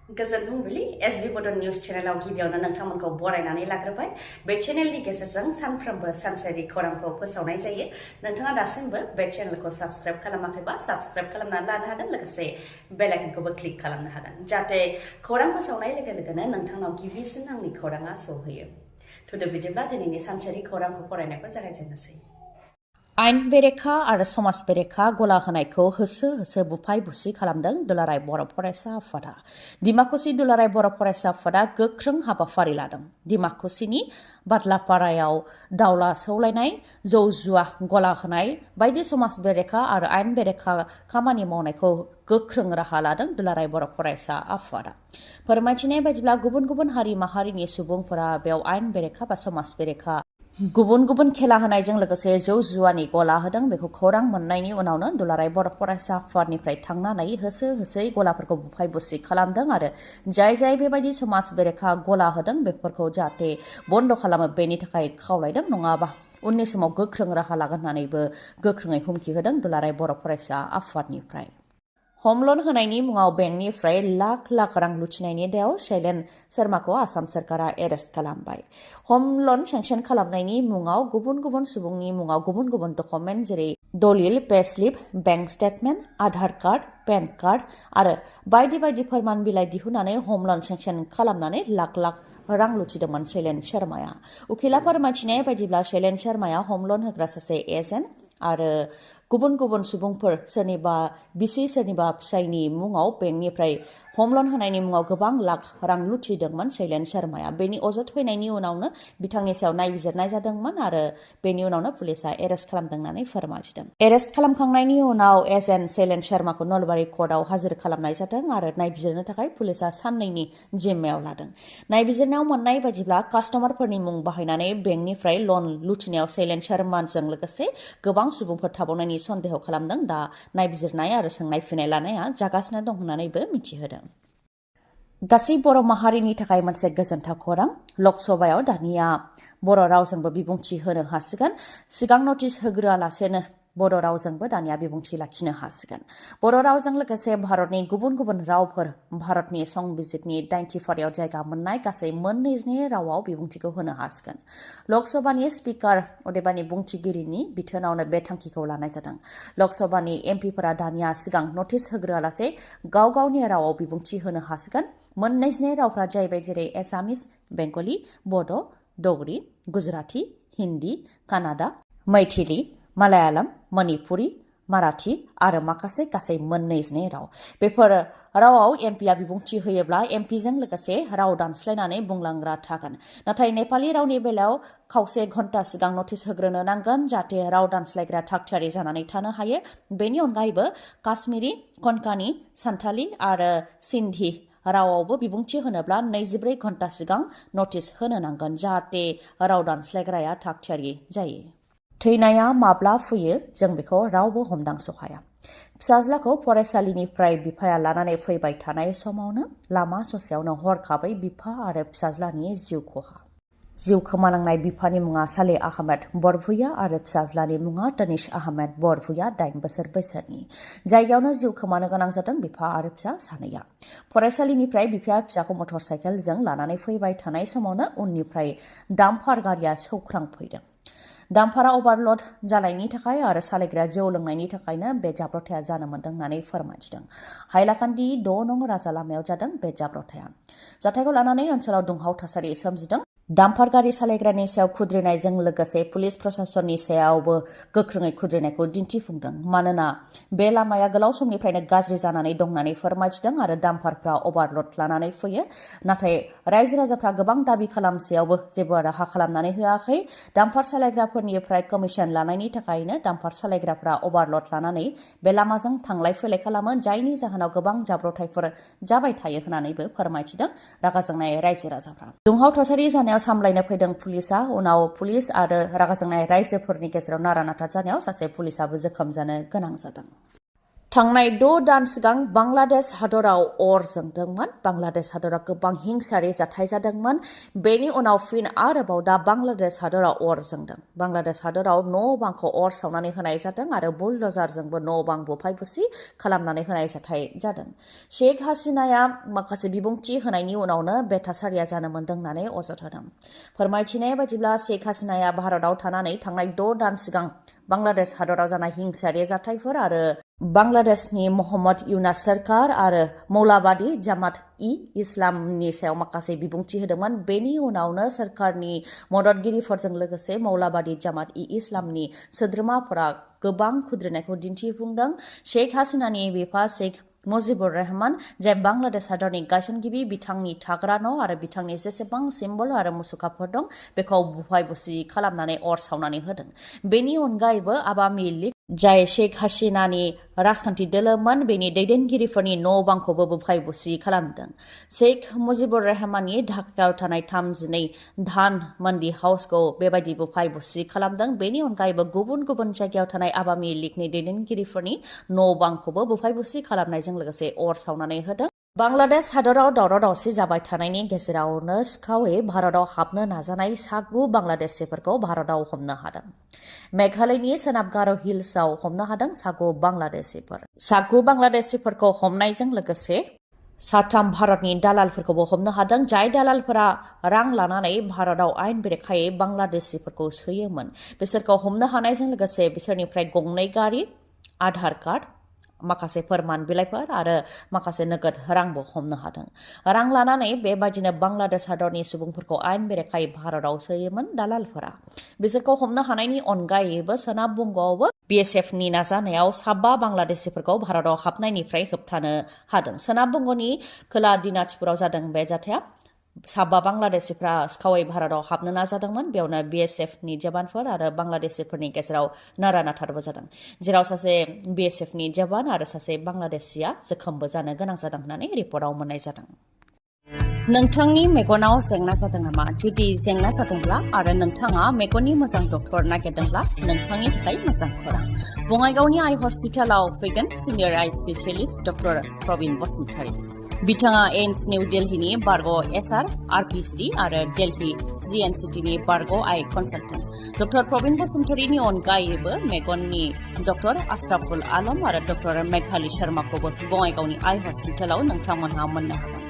गोजोन फुंबिलि एसबि बड निउज चेनेलाव गिबियावनो नोंथांमोनखौ बरायनानै लाग्रोबाय बे चेनेलनि गेजेरजों सानफ्रोमबो सानसेनि खौरांखौ फोसावनाय जायो नोंथाङा दासिमबो बे चेनेलखौ साबस्क्राइब खालामाखैबा साबस्क्राइब खालामनानै लानो हागोन लोगोसे बेल आइकनखौबो क्लिक खालामनो हागोन जाहाथे खौरां फोसावनाय लोगो लोगोनो नोंथांनाव गिबिसिन आंनि खौराङा सौहैयो थुदो बिदिब्ला दिनैनि सानसेनि खौरांखौ फरायनायखौ जागायजेननोसै आइन बेरेखा आरो समाज बेरेखा गला होनायखौ होसो होसो बुफाय बुसि खालामदों दुलाराय बर' फरायसा आफादा डिमाकुसि दुलाराय बर' फरायसा आफादा गोख्रों हाबाफारि लादों डिमाकुसिनि बादलापारायाव दावला सौलायनाय जौ जुवा गला होनाय बायदि समाज बेरेखा आरो आइन बेरेखा खामानि मावनायखौ गोख्रों राहा लादों दुलाराय बर' फरायसा आफादा फोरमायथिनाय बायदिब्ला गुबुन गुबुन हारि माहारिनि सुबुंफोरा बेयाव आइन बेरेखा बा समाज बेरेखा गुबुन गुबुन खेला होनायजों लोगोसे जौ जुवानि गला होदों बेखौ खौरां मोननायनि उनावनो दुलाराय बर' फरायसा आफादनिफ्राय थांनानै होसो होसोयै गलाफोरखौ बुफाय बुसि खालामदों आरो जाय बेबायदि समाज बेरेखा गला होदों बेफोरखौ जाहाथे बन्द खालामो बेनि थाखाय खावलायदों नङाबा उननि समाव गोख्रों राहा लागोन होननानैबो गोख्रोङै हुमखि होदों दुलाराय बर' फरायसा आफादनिफ्राय हम लन होनायनि मुङाव बेंकनिफ्राय लाख लाख रां लुथिनायनि दायाव शैलेन शर्माखौ आसाम सरकारा एरेस्ट खालामबाय हम लन सेंसन खालामनायनि मुङाव गुबुन गुबुन सुबुंनि मुङाव गुबुन गुबुन डकुमेन्ट जेरै दलिल payslip bank statement Aadhaar card PAN card आरो बायदि बायदि फोरमान बिलाइ दिहुननानै हम लन सेंसन खालामनानै लाख लाख रां लुथिदोंमोन शैलेन शर्माया उखिला फोरमायथिनाय बायदिब्ला शैलेन शर्माया हम लन होग्रा सासे एजेन्ट आरो गुबुन गुबुन सुबुंफोर सोरनिबा बिसि सोरनिबा फिसायनि मुङाव बेंकनिफ्राय हम लन होनायनि मुङाव गोबां लाख रां लुथिदोंमोन शैलेन शर्माया बेनि अजद फैनायनि उनावनो बिथांनि सायाव नायबिजिरनाय जादोंमोन आरो बेनि उनावनो पुलिसा एरेस्ट खालामदों होननानै फोरमायथिदों एरेस्ट खालामखांनायनि उनाव एजेन्ट शैलेन शर्माखौ नलबारि कर्टआव हाजिर खालामनाय जादों आरो नायबिजिरनो थाखाय पुलिसा साननैनि जिम्मायाव लादों नायबिजिरनायाव मोननाय बायदिब्ला कास्टमारफोरनि मुं बाहायनानै बेंकनिफ्राय लन लुथिनायाव शैलेन शर्माजों लोगोसे गोबां सुबुंफोर थाबावनायनि सन्देह खालामदों दा नायबिजिरनाय आरो सोंनाय फिननाय लानाया जागासिनो दं होननानैबो मिथिहोदों गासै बर' माहारिनि थाखाय मोनसे गोजोनथाव खौरां लकसभायाव दानिया बर' रावजोंबो बिबुंथि होनो हासिगोन सिगां नटिस होग्रोआलासेनो बर' रावजोंबो दानिया बिबुंथि लाखिनो हासिगोन बर' रावजों लोगोसे भारतनि गुबुन गुबुन रावफोर भारतनि संबिजितनि 90 फारियाव जायगा मोननाय गासै मोननैजिनै रावाव बिबुंथिखौ होनो हासिगोन लकसभानि स्पिकार अदेबानि बुंथिगिरिनि बिथोनावनो बे थांखिखौ लानाय जादों लकसभानि एमपिफोरा दानिया सिगां नटिस होग्रोआलासे गाव गावनि रावाव बिबुंथि होनो हासिगोन मोननैजिनै रावफ्रा जाहैबाय जेरै एसामिस बेंगली बड' डगरी गुजराती हिन्दी कानाडा मैथिली मालायालम मणिपुरी माराठी आरो माखासे गासै मोननैजिनै राव बेफोर रावाव एमपिआ बिबुंथि होयोब्ला एमपिजों लोगोसे राव दानस्लायनानै बुंलांग्रा थागोन नाथाय नेपाली रावनि बेलायाव खावसे घन्टा सिगां नटिस होग्रोनो नांगोन जाहाथे राव दानस्लायग्रा थागथियारि जानानै थानो हायो बेनि अनगायैबो काश्मीरी कनकानी सान्थाली आरो सिन्धी रावावबो बिबुंथि होनोब्ला 24 घन्टा सिगां नटिस होनो नांगोन जाहाथे राव दानस्लायग्राया थागथियारि जायो थैनाया माब्ला फैयो जों बेखौ रावबो हमदांस हाया फिसाज्लाखौ फरायसालिनिफ्राय बिफाया लानानै फैबाय थानाय समावनो लामा ससेयावनो हरखाबै बिफा आरो फिसाज्लानि जिउ खहा जिउ खोमानांनाय बिफानि मुङा साले आहमेद बरभुइया आरो फिसाज्लानि मुङा तनिश आहमेद बरभुइया 8 बोसोर बैसोनि जायगायावनो जिउ खोमानो गोनां जादों बिफा आरो फिसा सानैया फरायसालिनिफ्राय बिफाया फिसाखौ मटर साइकेलजों लानानै फैबाय थानाय समावनो उननिफ्राय डाम्पार गारिया सौख्रांफैदों डाम्पारा अभारलड जानायनि थाखाय आरो सालायग्राया जौ लोंनायनि थाखायनो बे जाब्रबथाया जानो मोन्दों होननानै फोरमायथिदों हाइलाकान्दि 6 नं राजा लामायाव जादों बे जाब्रबथाया जाथायखौ लानानै ओनसोलाव दुंहाव थासारि सोमजिदों डाम्पार गारि सालायग्रानि सायाव खुद्रिनायजों लोगोसे पुलिस प्रशासननि सायावबो गोख्रोङै खुद्रिनायखौ दिन्थिफुंदों मानोना बे लामाया गोलाव समनिफ्रायनो गाज्रि जानानै दं होननानै फोरमायथिदों आरो डाम्पारफ्रा अभारलड लानानै फैयो नाथाय रायजो राजाफ्रा गोबां दाबि खालामसेयावबो जेबो राहा खालामनानै होआखै डाम्पार सालायग्राफोरनिफ्राय कमिसन लानायनि थाखायनो डाम्पार सालायग्राफ्रा अभारलड लानानै बे लामाजों थांलाय फैलाय खालामो जायनि जाहोनाव गोबां जाब्रबथायफोर जाबाय थायो होननानैबो फोरमायथिदों रागा जोंनाय रायजो राजाफ्रा दुंहाव थासारि जानायाव सामलायनो फैदों पुलिसा उनाव पुलिस आरो रागा जोंनाय रायजोफोरनि गेजेराव नारा नाथा जानायाव सासे पुलिसाबो जोखोम जानो गोनां जादों थांनाय 6 दान सिगां बांलादेश हादराव अर जोंदोंमोन। बांलादेश हादराव गोबां हिंसायारि जाथाय जादोंमोन। बेनि उनाव फिन आरोबाव दा बांलादेश हादराव अर जोंदों। बांलादेश हादराव न' बांखौ अर सावनानै होनाय जादों आरो बुलडजारजोंबो न' बां बुफाय बुसि खालामनानै होनाय जाथाय जादों। शेख हासिनाया माखासे बिबुंथि होनायनि उनावनो बे थासारिया जानो मोन्दों होननानै अजद होदों। फोरमायथिनाय बायदिब्ला शेख हासिनाया भारताव थानानै थांनाय 6 दान सिगां बांलादेश हादराव जानाय हिंसायारि जाथायफोर आरो बांलादेशनि मोहम्मद इउनास सरकार आरो मौलाबादी जामात इस्लामनि सायाव माखासे बिबुंथि होदोंमोन। बेनि उनावनो सरकारनि मददगिरिफोरजों लोगोसे मौलाबादी जामात इस्लामनि सोद्रोमाफोरा गोबां खुद्रिनायखौ दिन्थिफुंदों। शेख हासिनानि बिफा शेख मुजिबुर रहमान जाय बांलादेश हादरनि गायसनगिरि बिथांनि थाग्रा न' आरो बिथांनि जेसेबां सिम्बल आरो मुसुखाफोर दं बेखौ बुफाय बुसि खालामनानै अर सावनानै होदों। बेनि अनगायैबो आवामि लीग जाय शेख हासिनानि राजखान्थि दोलोमोन बेनि दैदेनगिरिफोरनि न' बांखौबो बुफाय बुसि खालामदों। शेख मुजिबुर रहमाननि ढाकायाव थानाय 32 धान मन्डी हाउसखौ बेबायदि बुफाय बुसि खालामदों। बेनि अनगायैबो गुबुन गुबुन जायगायाव थानाय आवामि लीगनि दैदेनगिरिफोरनि न' बांखौबो बुफाय बुसि खालामनायजों लोगोसे अर सावनानै होदों। बांलादेश हादराव दावराव दावसि जाबाय थानायनि गेजेरावनो सिखावै भारताव हाबनो नाजानाय 7 बांलादेशिफोरखौ भारताव हमनो हादों। मेघालयनि सोनाब गार' हिल्सआव हमनो हादों 7 बांलादेशिफोर। 7 बांलादेशिफोरखौ हमनायजों लोगोसे 3 भारतनि दालालफोरखौबो हमनो हादों। जाय दालालफोरा रां लानानै भारताव आयेन बेरेखायै बांलादेशिफोरखौ सोयोमोन बिसोरखौ हमनो हानायजों लोगोसे बिसोरनिफ्राय 2 गारि, आधार कार्ड, माखासे फोरमान बिलाइफोर आरो माखासे नोगोद रांबो हमनो हादों। रां लानानै बेबायदिनो बांलादेश हादरनि सुबुंफोरखौ आयेन बेरेखायै भारताव सोयोमोन दालालफोरा। बिसोरखौ हमनो हानायनि अनगायैबो सोनाब बंगआवबो BSFनि नाजानायाव 7 बांलादेशिफोरखौ भारताव हाबनायनिफ्राय होबथानो हादों। सोनाब बंगनि खोला दिनाजपुराव जादों बे जाथाया। 7 बांलादेशिफ्रा सिखावै भारताव हाबनो नाजादोंमोन। बेयावनो BSFनि जवानफोर आरो बांलादेशिफोरनि गेजेराव नारा-नाथारबो जादों, जेराव सासे BSFनि जवान आरो सासे बांलादेशिया जोखोमबो जानो गोनां जादों होननानै रिपर्टआव मोननाय जादों। नोंथांनि मेगनाव जेंना जादों नामा? जुदि जेंना जादोंब्ला आरो नोंथाङा मेगननि मोजां डक्टर नागिरदोंब्ला नोंथांनि थाखाय मोजां खौरां। बङाइगावनि आइ हस्पिटालाव फैगोन सिनियर आइ स्पेशलिस्ट डक्टर प्रबिन बसुमतारी। बिथाङा एम्स निउ दिल्लीनि बारग' SR, RPC आरो दिल्ली GNCTनि बारग' आइ कनसालटेन्ट। डक्टर प्रबिन बसुमतारीनि अनगायैबो मेगननि डक्टर आशराफुल आलम आरो डक्टर मेघाली शर्माखौबो बङाइगावनि आइ हस्पिटालाव नोंथांमोनहा मोननो हागोन।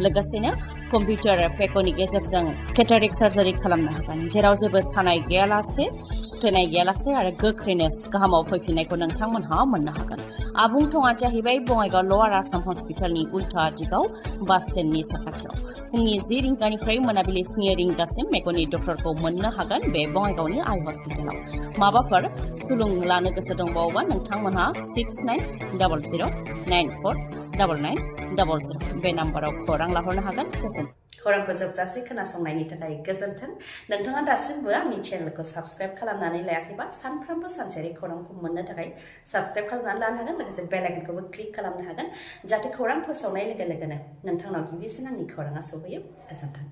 लोगोसेनो कम्पिउटार पेकनि गेजेरजों केटारेक्ट सार्जारि खालामनो हागोन, जेराव जेबो सानाय गैयालासे, सुथेनाय गैयालासे आरो गोख्रैनो गाहामाव फैफिननायखौ नोंथांमोनहा मोननो हागोन। आबुं थङा जाहैबाय बङाइगाव लवार आसाम हस्पिटालनि उल्था दिगाव बास स्टेन्डनि साखाथियाव। फुंनि 10 रिंगानिफ्राय मोनाबिलि 7 रिंगासिम मेगननि डक्टरखौ मोननो हागोन बे बङाइगावनि आइ हस्पिटालाव। माबाफोर सुलुं लानो गोसो दंबावोबा नोंथांमोनहा 6900949900 बे नाम्बाराव खौरां लाहरनो हागोन। गोजोन्थों। खौरांखौ जोबजासे खोनासंनायनि थाखाय गोजोन्थों। नोंथाङा दासिमबो आंनि चेनेलखौ साबस्क्राइब खालामनानै लायाखैबा सानफ्रोमबो सानसेयारि खौरांखौ मोननो थाखाय साबस्क्राइब खालामनानै लानो हागोन। लोगोसे बेल आइकनखौबो क्लिक खालामनो हागोन, जाहाथे खौरां फोसावनाय लोगो लोगोनो नोंथांनाव गिबिसिन आंनि खौराङा सौहैयो। गोजोन्थों।